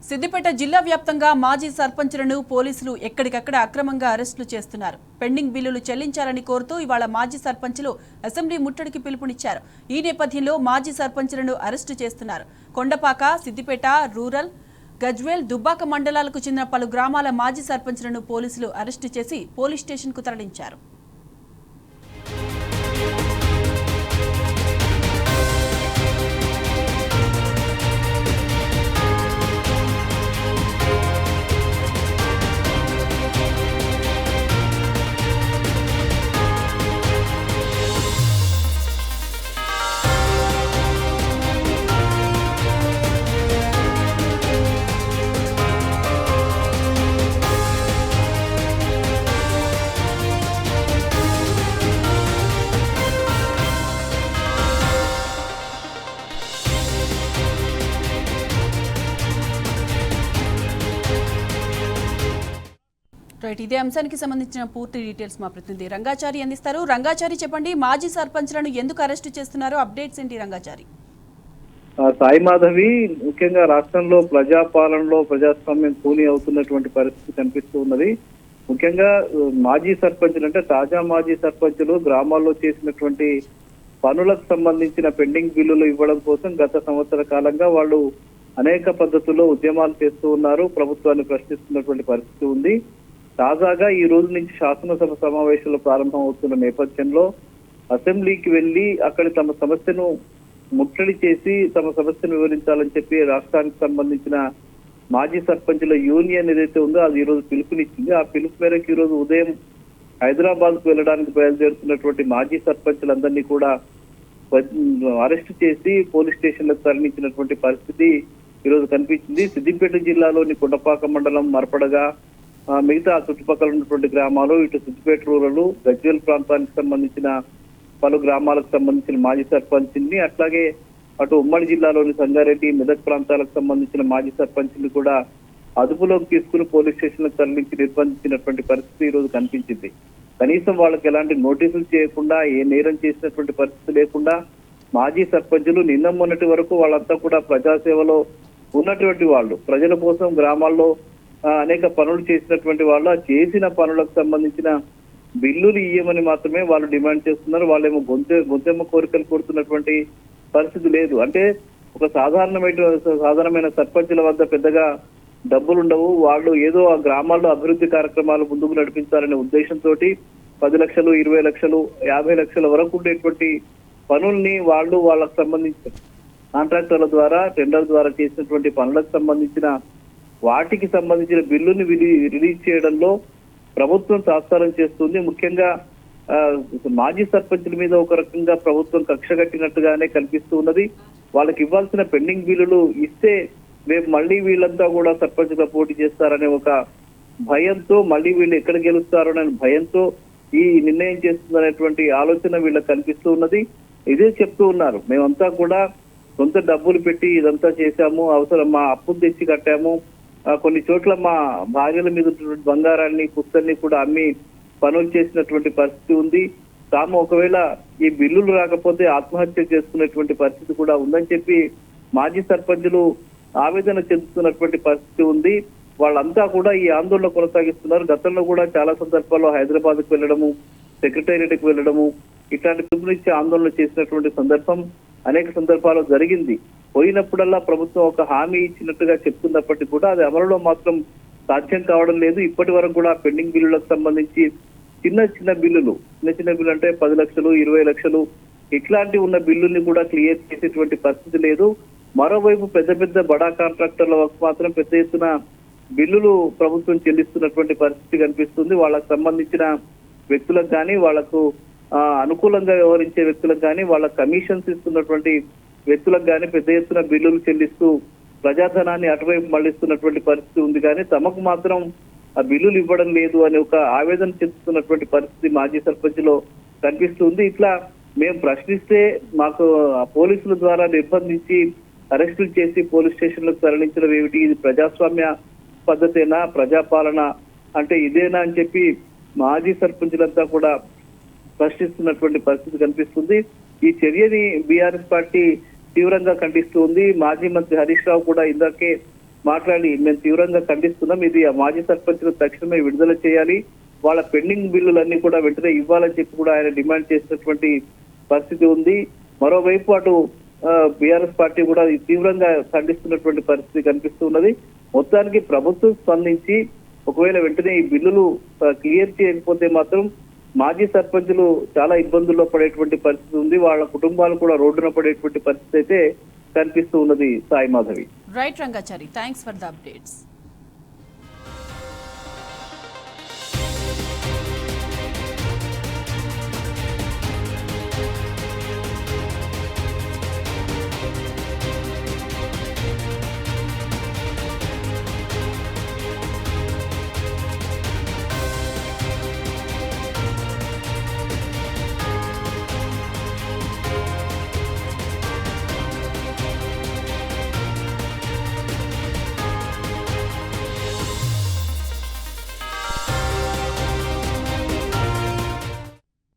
సిద్దిపేట జిల్లా వ్యాప్తంగా మాజీ సర్పంచులను పోలీసులు ఎక్కడికక్కడ అక్రమంగా అరెస్టులు చేస్తున్నారు. పెండింగ్ బిల్లులు చెల్లించాలని కోరుతూ ఇవాళ మాజీ సర్పంచులు అసెంబ్లీ ముట్టడికి పిలుపునిచ్చారు. ఈ నేపథ్యంలో మాజీ సర్పంచులను అరెస్టు చేస్తున్నారు. కొండపాక, సిద్దిపేట రూరల్, గజ్వేల్, దుబ్బాక మండలాలకు చెందిన పలు గ్రామాల మాజీ సర్పంచులను పోలీసులు అరెస్టు చేసి పోలీస్ స్టేషన్కు తరలించారు. ఇదే అంశానికి సంబంధించిన పూర్తి డీటెయిల్స్ మా ప్రతినిధి రంగాచారి అందిస్తారు. రంగాచారి, చెప్పండి, మాజీ సర్పంచ్లను ఎందుకు అరెస్టు చేస్తున్నారు? అప్డేట్స్ ఏంటి రంగాచారి? సాయి మాధవి, ముఖ్యంగా రాష్ట్రంలో ప్రజాపాలనలో ప్రజాస్వామ్యం కూని అవుతున్నటువంటి పరిస్థితి కనిపిస్తూ ఉన్నది. ముఖ్యంగా మాజీ సర్పంచులు అంటే తాజా మాజీ సర్పంచులు గ్రామాల్లో చేసినటువంటి పనులకు సంబంధించిన పెండింగ్ బిల్లులు ఇవ్వడం కోసం గత సంవత్సర కాలంగా వాళ్ళు అనేక పద్ధతుల్లో ఉద్యమాలు చేస్తూ ఉన్నారు. ప్రభుత్వాన్ని ప్రశ్నిస్తున్నటువంటి పరిస్థితి ఉంది. తాజాగా ఈ రోజు నుంచి శాసనసభ సమావేశాలు ప్రారంభం అవుతున్న నేపథ్యంలో అసెంబ్లీకి వెళ్లి అక్కడ తమ సమస్యను ముట్టడి చేసి తమ సమస్యను వివరించాలని చెప్పి రాష్ట్రానికి సంబంధించిన మాజీ సర్పంచుల యూనియన్ ఏదైతే ఉందో అది ఈ రోజు పిలుపునిచ్చింది. ఆ పిలుపు మేరకు ఈ రోజు ఉదయం హైదరాబాద్ కు వెళ్ళడానికి బయలుదేరుతున్నటువంటి మాజీ సర్పంచులందరినీ కూడా అరెస్ట్ చేసి పోలీస్ స్టేషన్లకు తరలించినటువంటి పరిస్థితి ఈ రోజు కనిపించింది. సిద్దిపేట జిల్లాలోని కొండపాక మండలం మరపడగా మిగతా చుట్టుపక్కల ఉన్నటువంటి గ్రామాలు, ఇటు సిద్దిపేట రూరల్, గజ్వేల్ ప్రాంతానికి సంబంధించిన పలు గ్రామాలకు సంబంధించిన మాజీ సర్పంచ్ని, అట్లాగే అటు ఉమ్మడి జిల్లాలోని సంగారెడ్డి, మెదక్ ప్రాంతాలకు సంబంధించిన మాజీ సర్పంచ్ని కూడా అదుపులోకి తీసుకుని పోలీస్ స్టేషన్లకు తరలించి నిర్బంధించినటువంటి పరిస్థితి ఈ రోజు కనిపించింది. కనీసం వాళ్ళకి ఎలాంటి నోటీసులు చేయకుండా, ఏ నేరం చేసినటువంటి పరిస్థితి లేకుండా మాజీ సర్పంచులు నిన్న మొన్నటి వరకు వాళ్ళంతా కూడా ప్రజాసేవలో ఉన్నటువంటి వాళ్ళు, ప్రజల కోసం గ్రామాల్లో అనేక పనులు చేసినటువంటి వాళ్ళు, ఆ చేసిన పనులకు సంబంధించిన బిల్లులు ఇయ్యమని మాత్రమే వాళ్ళు డిమాండ్ చేస్తున్నారు. వాళ్ళేమో గొంతెమ్మ కోరికలు కోరుతున్నటువంటి పరిస్థితి లేదు. అంటే ఒక సాధారణమైన సర్పంచుల వద్ద పెద్దగా డబ్బులు ఉండవు. వాళ్ళు ఏదో ఆ గ్రామాల్లో అభివృద్ధి కార్యక్రమాలు ముందుకు నడిపించాలనే ఉద్దేశంతో 10 లక్షలు, 20 లక్షలు, 50 లక్షల వరకు ఉండేటువంటి పనుల్ని వాళ్ళు వాళ్ళకు సంబంధించిన కాంట్రాక్టర్ల ద్వారా, టెండర్ ద్వారా చేసినటువంటి పనులకు సంబంధించిన వాటికి సంబంధించిన బిల్లుని రిలీజ్ చేయడంలో ప్రభుత్వం తాత్సారం చేస్తుంది. ముఖ్యంగా మాజీ సర్పంచుల మీద ఒక రకంగా ప్రభుత్వం కక్ష కట్టినట్టుగానే కనిపిస్తూ ఉన్నది. వాళ్ళకి ఇవ్వాల్సిన పెండింగ్ బిల్లులు ఇస్తే రేపు మళ్ళీ వీళ్ళంతా కూడా సర్పంచ్గా పోటీ చేస్తారనే ఒక భయంతో, మళ్ళీ వీళ్ళు ఎక్కడ గెలుస్తారో అనే భయంతో ఈ నిర్ణయం చేస్తుందనేటువంటి ఆలోచన వీళ్ళకి కనిపిస్తూ ఉన్నది. ఇదే చెప్తూ ఉన్నారు, మేమంతా కూడా సొంత డబ్బులు పెట్టి ఇదంతా చేశాము, అవసరం మా అప్పులు తెచ్చి కట్టాము, కొన్ని చోట్ల మా భార్యల మీద బంగారాన్ని, పుస్తల్ని కూడా అమ్మి పనులు చేసినటువంటి పరిస్థితి ఉంది. తాము ఒకవేళ ఈ బిల్లులు రాకపోతే ఆత్మహత్య చేసుకునేటువంటి పరిస్థితి కూడా ఉందని చెప్పి మాజీ సర్పంచులు ఆవేదన చెందుతున్నటువంటి పరిస్థితి ఉంది. వాళ్ళంతా కూడా ఈ ఆందోళన కొనసాగిస్తున్నారు. గతంలో కూడా చాలా సందర్భాల్లో హైదరాబాద్ కు వెళ్ళడము, సెక్రటేరియట్కి వెళ్ళడము, ఇట్లాంటి పిలుపునిచ్చి ఆందోళన చేసినటువంటి సందర్భం అనేక సందర్భాల్లో జరిగింది. పోయినప్పుడల్లా ప్రభుత్వం ఒక హామీ ఇచ్చినట్టుగా చెప్తున్నప్పటికీ కూడా అది అమలులో మాత్రం సాధ్యం కావడం లేదు. ఇప్పటి వరకు కూడా పెండింగ్ బిల్లులకు సంబంధించి చిన్న బిల్లులు అంటే 10 లక్షలు, 20 లక్షలు ఇట్లాంటి ఉన్న బిల్లుల్ని కూడా క్లియర్ చేసేటువంటి పరిస్థితి లేదు. మరోవైపు పెద్ద బడా కాంట్రాక్టర్ల వరకు మాత్రం పెద్ద ఎత్తున బిల్లులు ప్రభుత్వం చెల్లిస్తున్నటువంటి పరిస్థితి కనిపిస్తుంది. వాళ్ళకు సంబంధించిన వ్యక్తులకు కానీ, వాళ్లకు అనుకూలంగా వ్యవహరించే వ్యక్తులకు కానీ, వాళ్ళ కమిషన్స్ ఇస్తున్నటువంటి వ్యక్తులకు కానీ పెద్ద ఎత్తున బిల్లులు చెల్లిస్తూ ప్రజాధనాన్ని అటువైపు మళ్లిస్తున్నటువంటి పరిస్థితి ఉంది. కానీ తమకు మాత్రం ఆ బిల్లులు ఇవ్వడం లేదు అని ఒక ఆవేదన చెందుతున్నటువంటి పరిస్థితి మాజీ సర్పంచ్లో కనిపిస్తుంది. ఇట్లా మేము ప్రశ్నిస్తే మాకు పోలీసుల ద్వారా నిర్బంధించి అరెస్టులు చేసి పోలీస్ స్టేషన్లకు తరలించడం ఏమిటి? ఇది ప్రజాస్వామ్య పద్ధతేనా? ప్రజాపాలన అంటే ఇదేనా అని చెప్పి మాజీ సర్పంచులంతా కూడా ప్రశ్నిస్తున్నటువంటి పరిస్థితి కనిపిస్తుంది. ఈ చర్యని బీఆర్ఎస్ పార్టీ తీవ్రంగా ఖండిస్తూ ఉంది. మాజీ మంత్రి హరీష్ రావు కూడా ఇందాకే మాట్లాడి మేము తీవ్రంగా ఖండిస్తున్నాం, ఇది ఆ మాజీ సర్పంచ్లు తక్షణమే విడుదల చేయాలి, వాళ్ళ పెండింగ్ బిల్లులన్నీ కూడా వెంటనే ఇవ్వాలని చెప్పి కూడా ఆయన డిమాండ్ చేసినటువంటి పరిస్థితి ఉంది. మరోవైపు అటు బీఆర్ఎస్ పార్టీ కూడా తీవ్రంగా ఖండిస్తున్నటువంటి పరిస్థితి కనిపిస్తూ ఉన్నది. మొత్తానికి ప్రభుత్వం స్పందించి ఒకవేళ వెంటనే ఈ బిల్లులు క్లియర్ చేయకపోతే మాత్రం మాజీ సర్పంచులు చాలా ఇబ్బందుల్లో పడేటువంటి పరిస్థితి ఉంది. వాళ్ళ కుటుంబాలు కూడా రోడ్డున పడేటువంటి పరిస్థితి అయితే కనిపిస్తూ ఉన్నది. Sai Madhavi. Right Rangachari, thanks for the updates.